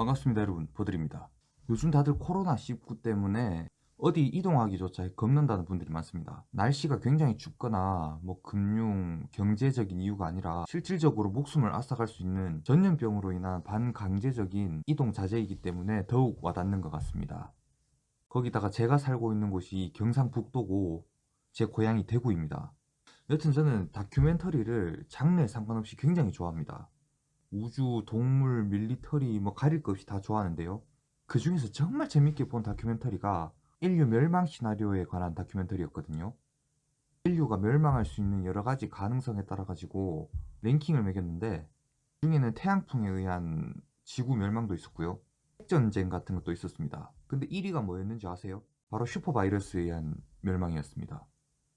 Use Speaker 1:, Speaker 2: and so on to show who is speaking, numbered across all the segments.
Speaker 1: 반갑습니다 여러분, 보들입니다. 요즘 다들 코로나19 때문에 어디 이동하기조차 겁난다는 분들이 많습니다. 날씨가 굉장히 춥거나 금융, 경제적인 이유가 아니라 실질적으로 목숨을 앗아갈 수 있는 전염병으로 인한 반강제적인 이동 자제이기 때문에 더욱 와닿는 것 같습니다. 거기다가 제가 살고 있는 곳이 경상북도고 제 고향이 대구입니다. 여튼 저는 다큐멘터리를 장르에 상관없이 굉장히 좋아합니다. 우주, 동물, 밀리터리 가릴 것 없이 다 좋아하는데요. 그 중에서 정말 재밌게 본 다큐멘터리가 인류 멸망 시나리오에 관한 다큐멘터리였거든요. 인류가 멸망할 수 있는 여러 가지 가능성에 따라 가지고 랭킹을 매겼는데, 그중에는 태양풍에 의한 지구 멸망도 있었고요. 핵전쟁 같은 것도 있었습니다. 근데 1위가 뭐였는지 아세요? 바로 슈퍼바이러스에 의한 멸망이었습니다.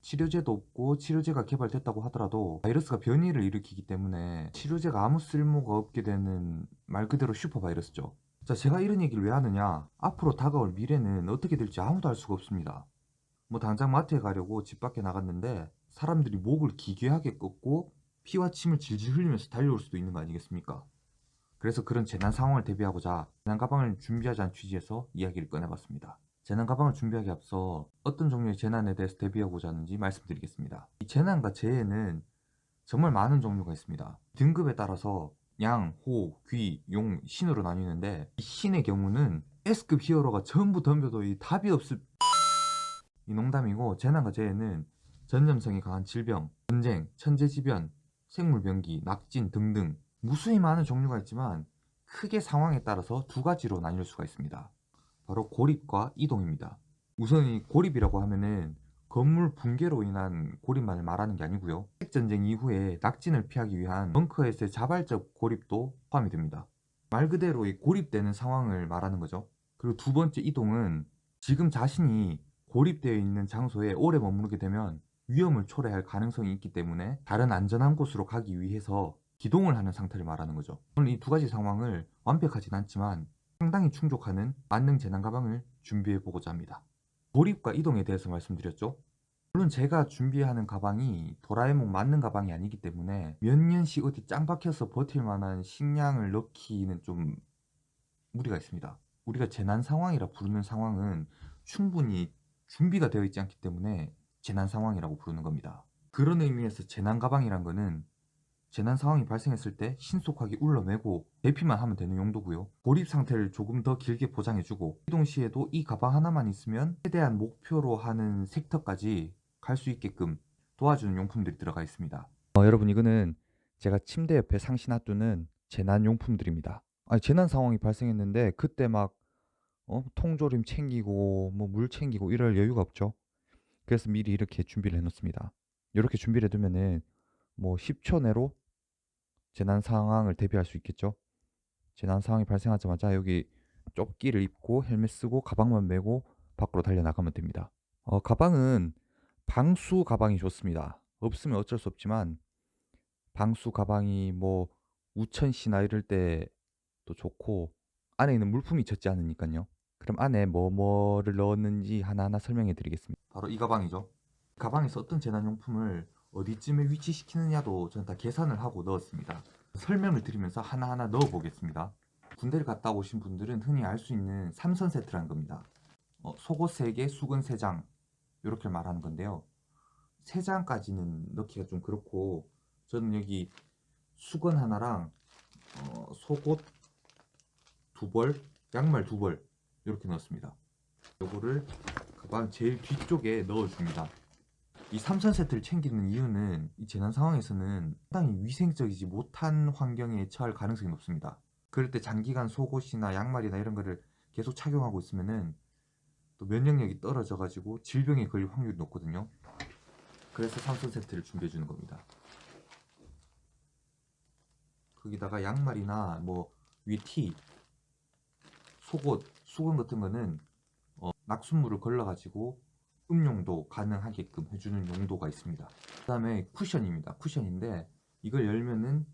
Speaker 1: 치료제도 없고 치료제가 개발됐다고 하더라도 바이러스가 변이를 일으키기 때문에 치료제가 아무 쓸모가 없게 되는 말 그대로 슈퍼바이러스죠. 자, 제가 이런 얘기를 왜 하느냐? 앞으로 다가올 미래는 어떻게 될지 아무도 알 수가 없습니다. 당장 마트에 가려고 집 밖에 나갔는데 사람들이 목을 기괴하게 꺾고 피와 침을 질질 흘리면서 달려올 수도 있는 거 아니겠습니까? 그래서 그런 재난 상황을 대비하고자 재난 가방을 준비하자는 취지에서 이야기를 꺼내봤습니다. 재난 가방을 준비하기 앞서 어떤 종류의 재난에 대해서 대비하고자 하는지 말씀드리겠습니다. 이 재난과 재해는 정말 많은 종류가 있습니다. 등급에 따라서 양, 호, 귀, 용, 신으로 나뉘는데, 이 신의 경우는 S급 히어로가 전부 덤벼도 이 답이 없을 이 농담이고, 재난과 재해는 전염성이 강한 질병, 전쟁, 천재지변, 생물병기, 낙진 등등 무수히 많은 종류가 있지만 크게 상황에 따라서 두 가지로 나뉠 수가 있습니다. 바로 고립과 이동입니다. 우선 이 고립이라고 하면은 건물 붕괴로 인한 고립만을 말하는 게 아니고요. 핵전쟁 이후에 낙진을 피하기 위한 벙커에서의 자발적 고립도 포함이 됩니다. 말 그대로 이 고립되는 상황을 말하는 거죠. 그리고 두 번째 이동은 지금 자신이 고립되어 있는 장소에 오래 머무르게 되면 위험을 초래할 가능성이 있기 때문에 다른 안전한 곳으로 가기 위해서 기동을 하는 상태를 말하는 거죠. 오늘 이 두 가지 상황을 완벽하진 않지만 상당히 충족하는 만능 재난 가방을 준비해 보고자 합니다. 고립과 이동에 대해서 말씀드렸죠. 물론 제가 준비하는 가방이 도라에몽 만능 가방이 아니기 때문에 몇 년씩 어디 짱 박혀서 버틸 만한 식량을 넣기는 좀 무리가 있습니다. 우리가 재난 상황이라 부르는 상황은 충분히 준비가 되어 있지 않기 때문에 재난 상황이라고 부르는 겁니다. 그런 의미에서 재난 가방이란 거는 재난 상황이 발생했을 때 신속하게 울러매고 대피만 하면 되는 용도고요. 고립 상태를 조금 더 길게 보장해주고 이동 시에도 이 가방 하나만 있으면 최대한 목표로 하는 섹터까지 갈 수 있게끔 도와주는 용품들이 들어가 있습니다. 여러분, 이거는 제가 침대 옆에 상시 놔두는 재난 용품들입니다. 재난 상황이 발생했는데 그때 막 통조림 챙기고 물 챙기고 이럴 여유가 없죠. 그래서 미리 이렇게 준비를 해놓습니다. 이렇게 준비를 해두면은 10초 내로 재난 상황을 대비할 수 있겠죠. 재난 상황이 발생하자마자 여기 조끼를 입고 헬멧 쓰고 가방만 메고 밖으로 달려나가면 됩니다. 가방은 방수 가방이 좋습니다. 없으면 어쩔 수 없지만 방수 가방이 우천시나 이럴 때도 좋고, 안에 있는 물품이 젖지 않으니까요. 그럼 안에 뭐를 넣었는지 하나하나 설명해 드리겠습니다. 바로 이 가방이죠. 가방에서 어떤 재난용품을 어디쯤에 위치시키느냐도 저는 다 계산을 하고 넣었습니다. 설명을 드리면서 하나하나 넣어 보겠습니다. 군대를 갔다 오신 분들은 흔히 알 수 있는 3선 세트라는 겁니다. 속옷 3개, 수건 3장 이렇게 말하는 건데요. 3장까지는 넣기가 좀 그렇고, 저는 여기 수건 하나랑 속옷 2벌, 양말 2벌 이렇게 넣었습니다. 요거를 가방 제일 뒤쪽에 넣어줍니다. 이 3선 세트를 챙기는 이유는 이 재난 상황에서는 상당히 위생적이지 못한 환경에 처할 가능성이 높습니다. 그럴 때 장기간 속옷이나 양말이나 이런 거를 계속 착용하고 있으면은 또 면역력이 떨어져 가지고 질병에 걸릴 확률이 높거든요. 그래서 3선 세트를 준비해 주는 겁니다. 거기다가 양말이나 위티, 속옷, 수건 같은 거는 낙숫물을 걸러 가지고 음용도 가능하게끔 해주는 용도가 있습니다. 그 다음에 쿠션입니다. 쿠션인데 이걸 열면은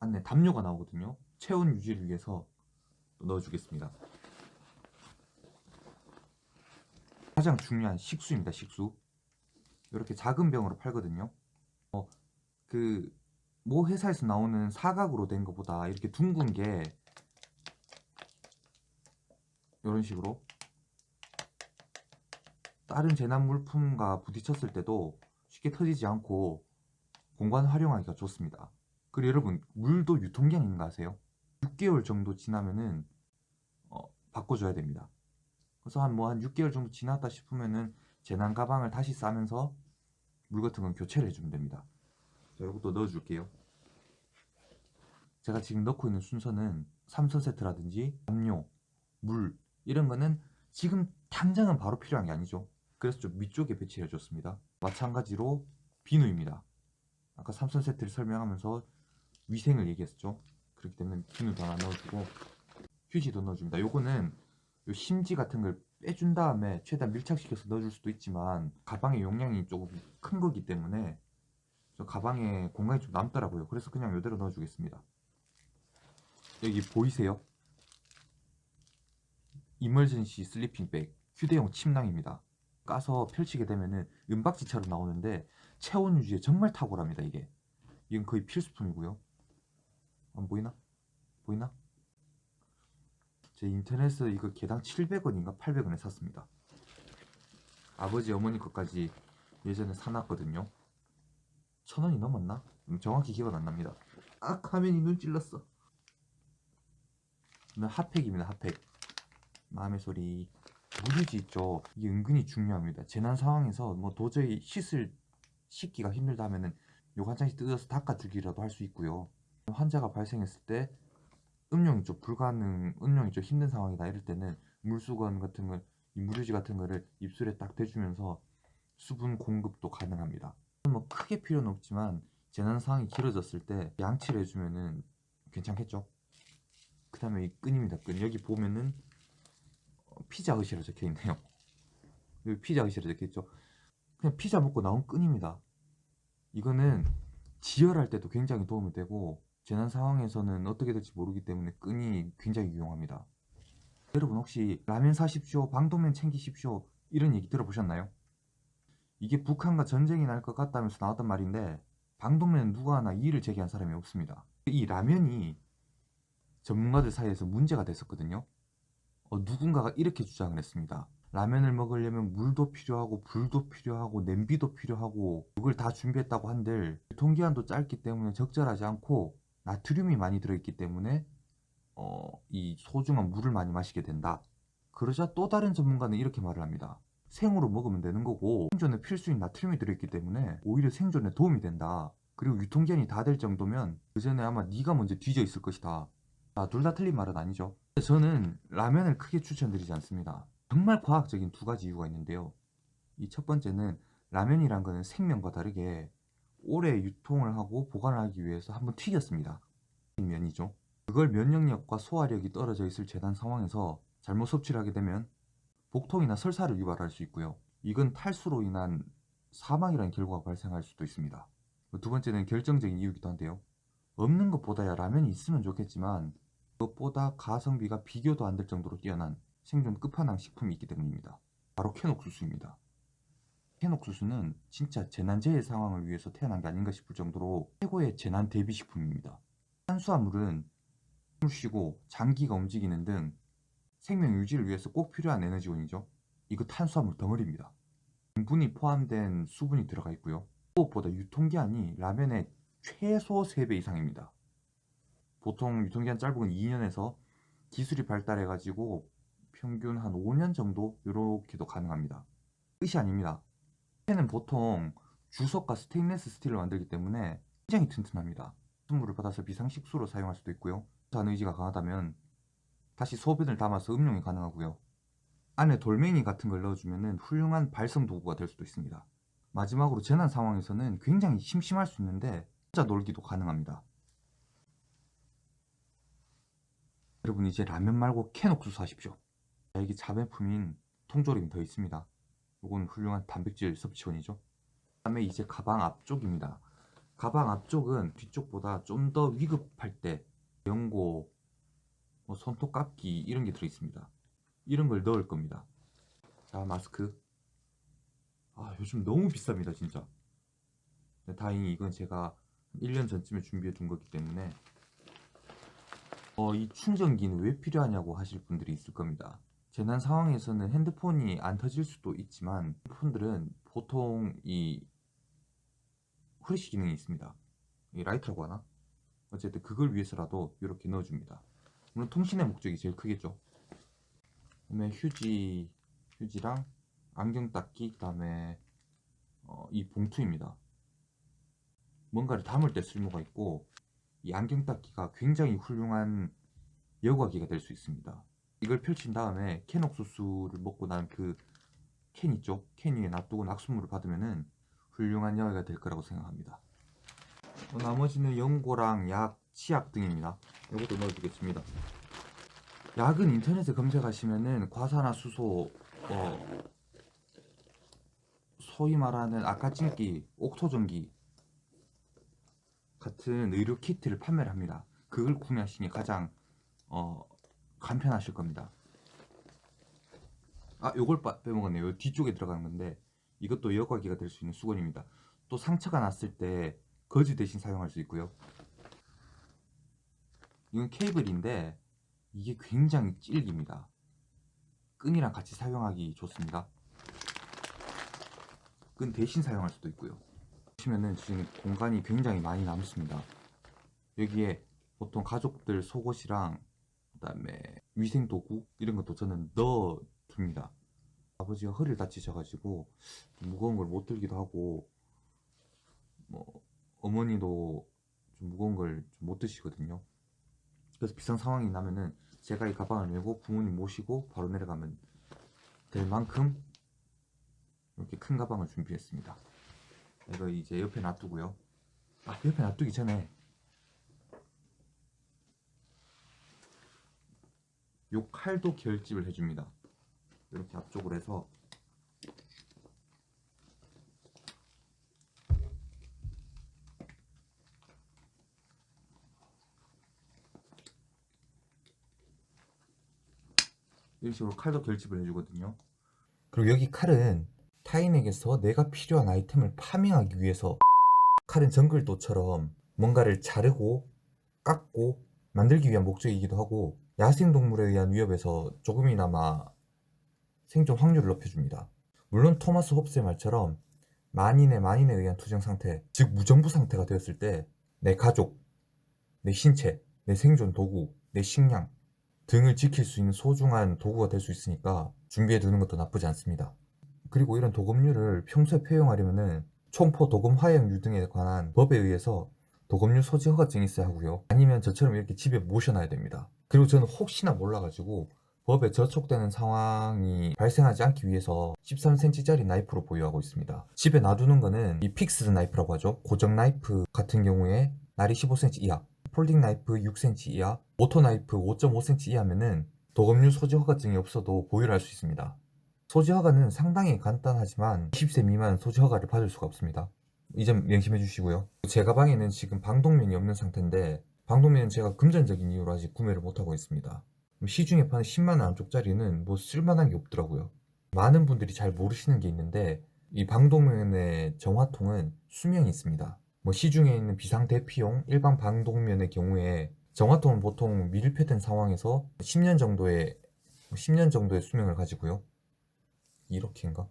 Speaker 1: 안에 담요가 나오거든요. 체온 유지를 위해서 넣어주겠습니다. 가장 중요한 식수입니다. 식수. 이렇게 작은 병으로 팔거든요. 모 회사에서 나오는 사각으로 된 것보다 이렇게 둥근 게 이런 식으로 다른 재난 물품과 부딪혔을 때도 쉽게 터지지 않고 공간 활용하기가 좋습니다. 그리고 여러분, 물도 유통기한이 있는 거 아세요? 6개월 정도 지나면은 바꿔줘야 됩니다. 그래서 한 6개월 정도 지났다 싶으면은 재난 가방을 다시 싸면서 물 같은 건 교체를 해주면 됩니다. 자, 이것도 넣어줄게요. 제가 지금 넣고 있는 순서는 삼선 세트라든지 담요, 물 이런 거는 지금 당장은 바로 필요한 게 아니죠. 그래서 좀 위쪽에 배치해 줬습니다. 마찬가지로 비누입니다. 아까 삼선 세트를 설명하면서 위생을 얘기했었죠. 그렇기 때문에 비누도 하나 넣어주고 휴지도 넣어줍니다. 요거는 요 심지 같은 걸 빼준 다음에 최대한 밀착시켜서 넣어줄 수도 있지만 가방의 용량이 조금 큰 거기 때문에 저 가방에 공간이 좀 남더라고요. 그래서 그냥 이대로 넣어주겠습니다. 여기 보이세요? 이멀전시 슬리핑백 휴대용 침낭입니다. 까서 펼치게 되면은 은박지처럼 나오는데 체온 유지에 정말 탁월합니다. 이건 거의 필수품이고요. 안 보이나? 보이나? 제 인터넷에서 이거 개당 700원인가 800원에 샀습니다. 아버지 어머니 것까지 예전에 사놨거든요. 1000원이 넘었나? 정확히 기억 안 납니다. 아, 화면이 눈 찔렀어. 핫팩입니다. 핫팩. 마음의 소리. 물유지 있죠. 이게 은근히 중요합니다. 재난 상황에서 뭐 도저히 씻기가 힘들다 하면은 요거 한 장씩 뜯어서 닦아주기라도 할 수 있고요. 환자가 발생했을 때 음용이 좀 힘든 상황이다 이럴 때는 물수건 같은 걸, 이 물유지 같은 거를 입술에 딱 대주면서 수분 공급도 가능합니다. 뭐 크게 필요는 없지만 재난 상황이 길어졌을 때 양치를 해주면은 괜찮겠죠. 그 다음에 이 끈입니다. 끈. 여기 보면은 피자 의시로 적혀 있네요. 여기 피자 의시로 적혀 있죠. 그냥 피자 먹고 나온 끈입니다. 이거는 지혈할 때도 굉장히 도움이 되고 재난 상황에서는 어떻게 될지 모르기 때문에 끈이 굉장히 유용합니다. 여러분 혹시 라면 사십시오, 방독면 챙기십시오 이런 얘기 들어보셨나요? 이게 북한과 전쟁이 날 것 같다면서 나왔단 말인데 방독면은 누가 하나 이의를 제기한 사람이 없습니다. 이 라면이 전문가들 사이에서 문제가 됐었거든요. 누군가가 이렇게 주장을 했습니다. 라면을 먹으려면 물도 필요하고 불도 필요하고 냄비도 필요하고 이걸 다 준비했다고 한들 유통기한도 짧기 때문에 적절하지 않고 나트륨이 많이 들어있기 때문에 이 소중한 물을 많이 마시게 된다. 그러자 또 다른 전문가는 이렇게 말을 합니다. 생으로 먹으면 되는 거고 생존에 필수인 나트륨이 들어있기 때문에 오히려 생존에 도움이 된다. 그리고 유통기한이 다 될 정도면 그 전에 아마 네가 먼저 뒤져 있을 것이다. 둘 다 틀린 말은 아니죠. 저는 라면을 크게 추천드리지 않습니다. 정말 과학적인 두 가지 이유가 있는데요. 이 첫 번째는 라면이란 거는 생면과 다르게 오래 유통을 하고 보관을 하기 위해서 한번 튀겼습니다. 면이죠. 그걸 면역력과 소화력이 떨어져 있을 재난 상황에서 잘못 섭취를 하게 되면 복통이나 설사를 유발할 수 있고요. 이건 탈수로 인한 사망이라는 결과가 발생할 수도 있습니다. 두 번째는 결정적인 이유이기도 한데요. 없는 것보다야 라면이 있으면 좋겠지만 그것보다 가성비가 비교도 안 될 정도로 뛰어난 생존 끝판왕 식품이 있기 때문입니다. 바로 캔옥수수입니다. 캔옥수수는 진짜 재난재해 상황을 위해서 태어난 게 아닌가 싶을 정도로 최고의 재난 대비 식품입니다. 탄수화물은 숨을 쉬고 장기가 움직이는 등 생명 유지를 위해서 꼭 필요한 에너지원이죠. 이거 탄수화물 덩어리입니다. 당분이 포함된 수분이 들어가 있고요. 무엇보다 유통기한이 라면의 최소 3배 이상입니다. 보통 유통기한 짧은 건 2년에서 기술이 발달해가지고 평균 한 5년 정도 이렇게도 가능합니다. 끝이 아닙니다. 캔은 보통 주석과 스테인리스 스틸로 만들기 때문에 굉장히 튼튼합니다. 수물을 받아서 비상식수로 사용할 수도 있고요. 자는 의지가 강하다면 다시 소변을 담아서 음용이 가능하고요. 안에 돌멩이 같은 걸 넣어주면 훌륭한 발성 도구가 될 수도 있습니다. 마지막으로 재난 상황에서는 굉장히 심심할 수 있는데 혼자 놀기도 가능합니다. 여러분 이제 라면 말고 캔 옥수수 하십시오. 이게 자매품인 통조림이 더 있습니다. 이건 훌륭한 단백질 섭취원이죠. 그 다음에 이제 가방 앞쪽입니다. 가방 앞쪽은 뒤쪽보다 좀 더 위급할 때 연고, 손톱 깎기 이런 게 들어있습니다. 이런 걸 넣을 겁니다. 자, 마스크. 요즘 너무 비쌉니다 진짜. 다행히 이건 제가 1년 전쯤에 준비해 둔 거기 때문에 이 충전기는 왜 필요하냐고 하실 분들이 있을 겁니다. 재난 상황에서는 핸드폰이 안 터질 수도 있지만 핸드폰들은 보통 이 후레쉬 기능이 있습니다. 이 라이트라고 하나? 어쨌든 그걸 위해서라도 이렇게 넣어줍니다. 물론 통신의 목적이 제일 크겠죠. 그다음에 휴지랑 안경 닦기, 그다음에 이 봉투입니다. 뭔가를 담을 때 쓸모가 있고, 이 안경 닦기가 굉장히 훌륭한 여과기가 될 수 있습니다. 이걸 펼친 다음에 캔 옥수수를 먹고 난 그 캔 있죠? 캔 위에 놔두고 낙수물을 받으면은 훌륭한 여과가 될 거라고 생각합니다. 나머지는 연고랑 약, 치약 등입니다. 이것도 넣어주겠습니다. 약은 인터넷에 검색하시면은 과산화수소, 소위 말하는 아까찜기, 옥토전기 같은 의료 키트를 판매를 합니다. 그걸 구매하시니 가장 간편하실 겁니다. 요걸 빼먹었네요. 요 뒤쪽에 들어가는 건데 이것도 여과기가 될 수 있는 수건입니다. 또 상처가 났을 때 거즈 대신 사용할 수 있고요. 이건 케이블인데 이게 굉장히 질깁니다. 끈이랑 같이 사용하기 좋습니다. 끈 대신 사용할 수도 있고요. 보시면은 지금 공간이 굉장히 많이 남습니다. 여기에 보통 가족들 속옷이랑 그다음에 위생 도구 이런 것도 저는 넣어 둡니다. 아버지가 허리를 다치셔가지고 좀 무거운 걸 못 들기도 하고, 뭐 어머니도 좀 무거운 걸 좀 못 드시거든요. 그래서 비상 상황이 나면은 제가 이 가방을 메고 부모님 모시고 바로 내려가면 될 만큼 이렇게 큰 가방을 준비했습니다. 이거 이제 옆에 놔두고요. 옆에 놔두기 전에 요 칼도 결집을 해줍니다. 이렇게 앞쪽으로 해서 이런 식으로 칼도 결집을 해주거든요. 그리고 여기 칼은 타인에게서 내가 필요한 아이템을 파밍하기 위해서, 칼은 정글도처럼 뭔가를 자르고 깎고 만들기 위한 목적이기도 하고, 야생동물에 의한 위협에서 조금이나마 생존 확률을 높여줍니다. 물론 토마스 홉스의 말처럼 만인에 의한 투정 상태, 즉 무정부 상태가 되었을 때 내 가족, 내 신체, 내 생존 도구, 내 식량 등을 지킬 수 있는 소중한 도구가 될 수 있으니까 준비해 두는 것도 나쁘지 않습니다. 그리고 이런 도검류를 평소에 표용하려면은 총포 도검 화형류 등에 관한 법에 의해서 도검류 소지 허가증이 있어야 하고요. 아니면 저처럼 이렇게 집에 모셔놔야 됩니다. 그리고 저는 혹시나 몰라가지고 법에 저촉되는 상황이 발생하지 않기 위해서 13cm짜리 나이프로 보유하고 있습니다. 집에 놔두는 거는 이 픽스드 나이프라고 하죠. 고정 나이프 같은 경우에 날이 15cm 이하, 폴딩 나이프 6cm 이하, 오토 나이프 5.5cm 이하면은 도검류 소지 허가증이 없어도 보유를 할 수 있습니다. 소지 허가는 상당히 간단하지만 20세 미만 소지 허가를 받을 수가 없습니다. 이 점 명심해 주시고요. 제 가방에는 지금 방독면이 없는 상태인데, 방독면은 제가 금전적인 이유로 아직 구매를 못하고 있습니다. 시중에 파는 10만원 안쪽짜리는 뭐 쓸만한 게 없더라고요. 많은 분들이 잘 모르시는 게 있는데, 이 방독면의 정화통은 수명이 있습니다. 뭐 시중에 있는 비상대피용 일반 방독면의 경우에 정화통은 보통 밀폐된 상황에서 10년 정도의 수명을 가지고요. 이렇게인가?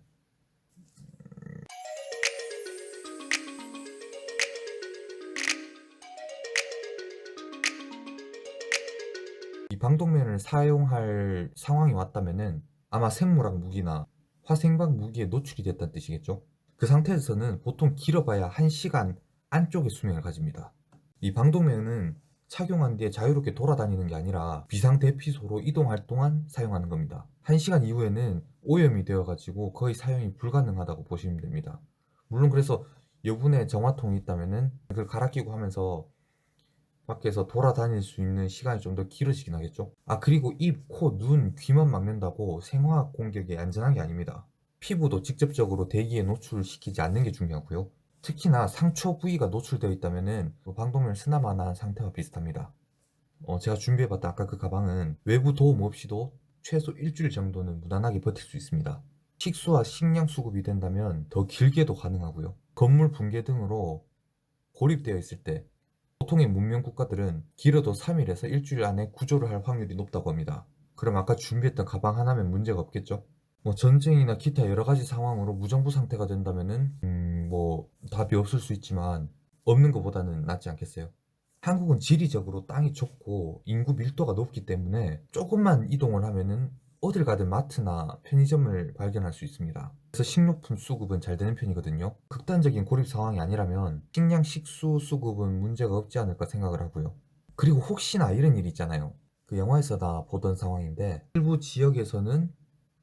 Speaker 1: 이 방독면을 사용할 상황이 왔다면은 아마 생물학 무기나 화생방 무기에 노출이 됐다는 뜻이겠죠. 그 상태에서는 보통 길어봐야 1시간 안쪽의 수명을 가집니다. 이 방독면은 착용한 뒤에 자유롭게 돌아다니는 게 아니라 비상대피소로 이동할 동안 사용하는 겁니다. 1시간 이후에는 오염이 되어가지고 거의 사용이 불가능하다고 보시면 됩니다. 물론 그래서 여분의 정화통이 있다면은 그걸 갈아 끼고 하면서 밖에서 돌아다닐 수 있는 시간이 좀 더 길어지긴 하겠죠. 그리고 입, 코, 눈, 귀만 막는다고 생화학 공격이 안전한 게 아닙니다. 피부도 직접적으로 대기에 노출시키지 않는 게 중요하고요. 특히나 상처 부위가 노출되어 있다면은 방독면 쓰나마나 상태와 비슷합니다. 제가 준비해봤던 아까 그 가방은 외부 도움 없이도 최소 일주일 정도는 무난하게 버틸 수 있습니다. 식수와 식량 수급이 된다면 더 길게도 가능하고요. 건물 붕괴 등으로 고립되어 있을 때 보통의 문명 국가들은 길어도 3일에서 일주일 안에 구조를 할 확률이 높다고 합니다. 그럼 아까 준비했던 가방 하나면 문제가 없겠죠? 뭐 전쟁이나 기타 여러 가지 상황으로 무정부 상태가 된다면은 뭐 답이 없을 수 있지만 없는 것보다는 낫지 않겠어요? 한국은 지리적으로 땅이 좁고 인구 밀도가 높기 때문에 조금만 이동을 하면은 어딜 가든 마트나 편의점을 발견할 수 있습니다. 그래서 식료품 수급은 잘 되는 편이거든요. 극단적인 고립 상황이 아니라면 식량 식수 수급은 문제가 없지 않을까 생각을 하고요. 그리고 혹시나 이런 일이 있잖아요. 그 영화에서 다 보던 상황인데 일부 지역에서는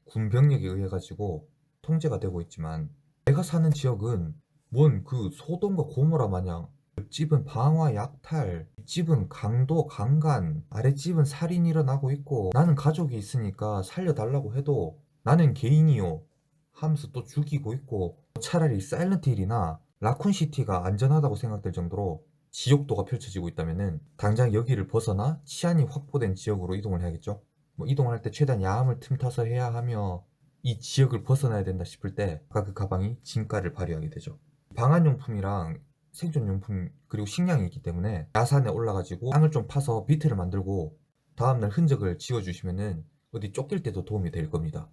Speaker 1: 군 병력에 의해 가지고 통제가 되고 있지만 내가 사는 지역은 뭔 그 소돔과 고모라 마냥 옆집은 방화 약탈, 윗집은 강도 강간, 아랫집은 살인이 일어나고 있고 나는 가족이 있으니까 살려달라고 해도 나는 개인이요 하면서 또 죽이고 있고 차라리 사일런트 힐이나 라쿤시티가 안전하다고 생각될 정도로 지옥도가 펼쳐지고 있다면은 당장 여기를 벗어나 치안이 확보된 지역으로 이동을 해야겠죠. 뭐 이동을 할 때 최대한 야함을 틈타서 해야 하며 이 지역을 벗어나야 된다 싶을 때 아까 그 가방이 진가를 발휘하게 되죠. 방한용품이랑 생존용품 그리고 식량이 있기 때문에 야산에 올라가지고 땅을 좀 파서 비트를 만들고 다음날 흔적을 지워주시면은 어디 쫓길 때도 도움이 될 겁니다.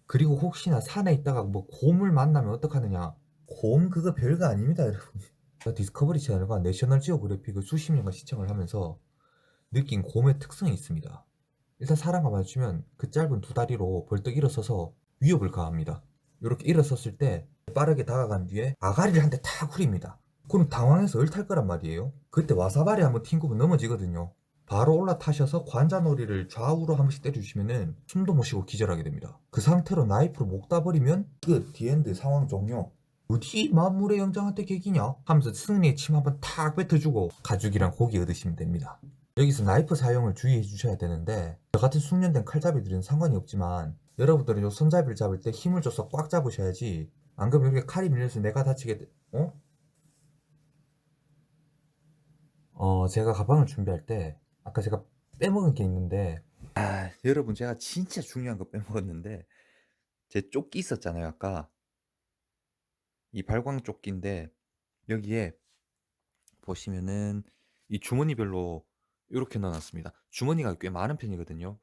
Speaker 1: 그리고 혹시나 산에 있다가 뭐 곰을 만나면 어떡하느냐. 곰 그거 별거 아닙니다, 여러분. 제가 디스커버리 채널과 내셔널 지오그래픽을 수십 년간 시청을 하면서 느낀 곰의 특성이 있습니다. 일단 사람과 마주치면 그 짧은 두 다리로 벌떡 일어서서 위협을 가합니다. 이렇게 일어섰을 때 빠르게 다가간 뒤에 아가리를 한 대 탁 후립니다. 그럼 당황해서 얼탈 거란 말이에요. 그때 와사바리 한번 튕기면 넘어지거든요. 바로 올라타셔서 관자놀이를 좌우로 한 번씩 때려주시면은 숨도 못 쉬고 기절하게 됩니다. 그 상태로 나이프로 목 따버리면 끝, 디엔드 상황 종료. 어디 만물의 영장한테 계기냐? 하면서 승리의 침 한번 탁 뱉어주고 가죽이랑 고기 얻으시면 됩니다. 여기서 나이프 사용을 주의해 주셔야 되는데 저 같은 숙련된 칼잡이들은 상관이 없지만 여러분들은 요 손잡이를 잡을 때 힘을 줘서 꽉 잡으셔야지 안 그러면 이렇게 칼이 밀려서 내가 다치게 제가 가방을 준비할 때 아까 제가 빼먹은 게 있는데 여러분 제가 진짜 중요한 거 빼먹었는데 제 조끼 있었잖아요 아까 이 발광 조끼인데 여기에 보시면은 이 주머니별로 이렇게 넣어놨습니다. 주머니가 꽤 많은 편이거든요.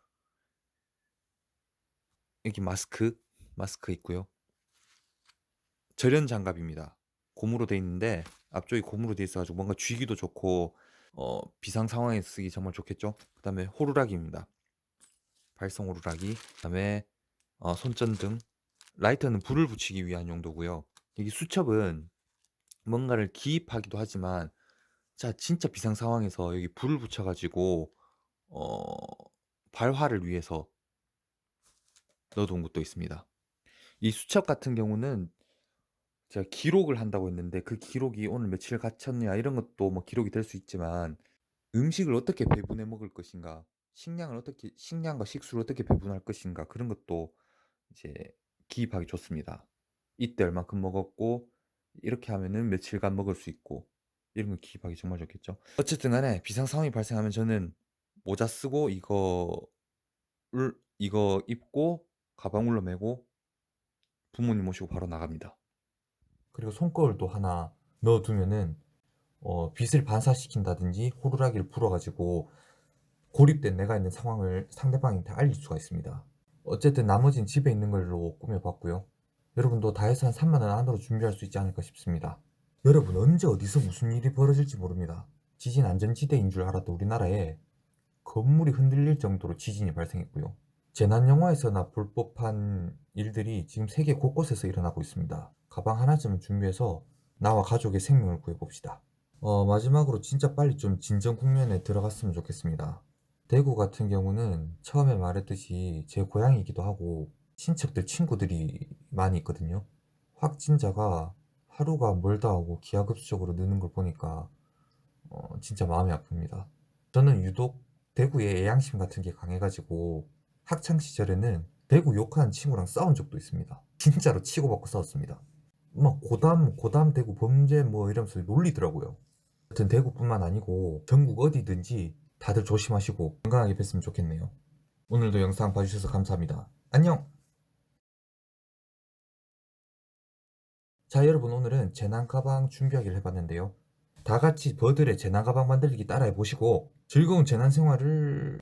Speaker 1: 여기 마스크 있고요. 절연 장갑입니다. 고무로 돼 있는데 앞쪽이 고무로 돼 있어가지고 뭔가 쥐기도 좋고 비상 상황에 쓰기 정말 좋겠죠. 그 다음에 호루라기입니다. 발성 호루라기. 그 다음에 손전등. 라이터는 불을 붙이기 위한 용도고요. 여기 수첩은 뭔가를 기입하기도 하지만 자 진짜 비상 상황에서 여기 불을 붙여가지고 어, 발화를 위해서 넣어둔 것도 있습니다. 이 수첩 같은 경우는 제가 기록을 한다고 했는데 그 기록이 오늘 며칠 갇혔냐 이런 것도 뭐 기록이 될 수 있지만 음식을 어떻게 배분해 먹을 것인가, 식량과 식수를 어떻게 배분할 것인가 그런 것도 이제 기입하기 좋습니다. 이때 얼만큼 먹었고 이렇게 하면은 며칠간 먹을 수 있고 이런 거 기입하기 정말 좋겠죠. 어쨌든 간에 비상 상황이 발생하면 저는 모자 쓰고 이거 입고 가방울로 메고 부모님 모시고 바로 나갑니다. 그리고 손거울도 하나 넣어두면은 빛을 반사시킨다든지 호루라기를 불어가지고 고립된 내가 있는 상황을 상대방한테 알릴 수가 있습니다. 어쨌든 나머지는 집에 있는 걸로 꾸며봤고요. 여러분도 다 해서 한 3만 원 안으로 준비할 수 있지 않을까 싶습니다. 여러분 언제 어디서 무슨 일이 벌어질지 모릅니다. 지진 안전지대인 줄 알았던 우리나라에 건물이 흔들릴 정도로 지진이 발생했고요. 재난 영화에서나 볼 법한 일들이 지금 세계 곳곳에서 일어나고 있습니다. 가방 하나쯤은 준비해서 나와 가족의 생명을 구해봅시다. 마지막으로 진짜 빨리 좀 진정 국면에 들어갔으면 좋겠습니다. 대구 같은 경우는 처음에 말했듯이 제 고향이기도 하고 친척들 친구들이 많이 있거든요. 확진자가 하루가 멀다 하고 기하급수적으로 느는 걸 보니까 진짜 마음이 아픕니다. 저는 유독 대구의 애양심 같은 게 강해가지고 학창 시절에는 대구 욕하는 친구랑 싸운 적도 있습니다. 진짜로 치고받고 싸웠습니다. 막 고담 대구 범죄 뭐 이러면서 놀리더라고요. 하여튼 대구뿐만 아니고 전국 어디든지 다들 조심하시고 건강하게 뵀으면 좋겠네요. 오늘도 영상 봐주셔서 감사합니다. 안녕! 자 여러분 오늘은 재난 가방 준비하기를 해봤는데요. 다 같이 버들의 재난 가방 만들기 따라해 보시고 즐거운 재난 생활을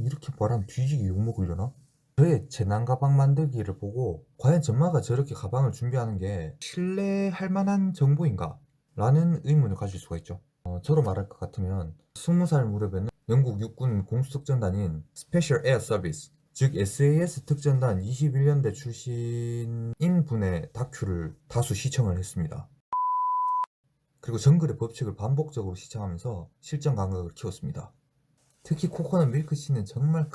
Speaker 1: 이렇게 말하면 뒤지게 욕먹으려나? 저의 재난 가방 만들기를 보고 과연 전마가 저렇게 가방을 준비하는 게 신뢰할 만한 정보인가? 라는 의문을 가질 수가 있죠. 저로 말할 것 같으면 20살 무렵에는 영국 육군 공수특전단인 스페셜 에어 서비스, 즉 SAS 특전단 21년대 출신인 분의 다큐를 다수 시청을 했습니다. 그리고 정글의 법칙을 반복적으로 시청하면서 실전 감각을 키웠습니다. 특히 코코넛 밀크씨는 정말